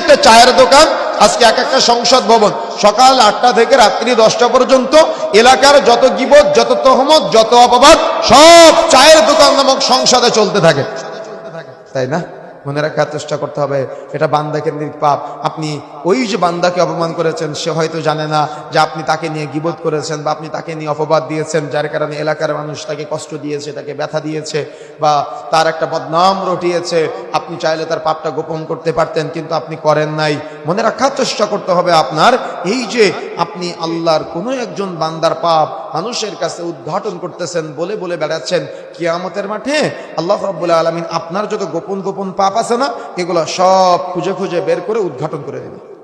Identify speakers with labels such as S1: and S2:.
S1: একটা চায়ের দোকান, আজকে এক একটা সংসদ ভবন, সকাল 8টা থেকে রাত্রি 10টা পর্যন্ত এলাকার যত গীবত, যত তহমত, যত অপবাদ সব চায়ের দোকান নামক সংসদে চলতে থাকে, তাই না? মনে রাখার চেষ্টা করতে হবে, এটা বান্দাকেন্দ্রিক পাপ। আপনি ওই যে বান্দাকে অপমান করেছেন, সে হয়তো জানে না যে আপনি তাকে নিয়ে গীবত করেছেন বা আপনি তাকে নিয়ে অপবাদ দিয়েছেন, যার কারণে এলাকার মানুষ তাকে কষ্ট দিয়েছে, তাকে ব্যথা দিয়েছে বা তার একটা বদনাম রটিয়েছে। আপনি চাইলে তার পাপটা গোপন করতে পারতেন, কিন্তু আপনি করেন নাই। মনে রাখার চেষ্টা করতে হবে আপনার, এই যে আপনি আল্লাহর কোনো একজন বান্দার পাপ মানুষের কাছে উদ্ঘাটন করতেছেন, বলে বলে বেড়াচ্ছেন, কিয়ামতের মাঠে আল্লাহ রাব্বুল আলামিন আপনার যত গোপন গোপন পাপ আছে না, এগুলো সব খুঁজে খুঁজে বের করে উদ্ঘাটন করে দেবে।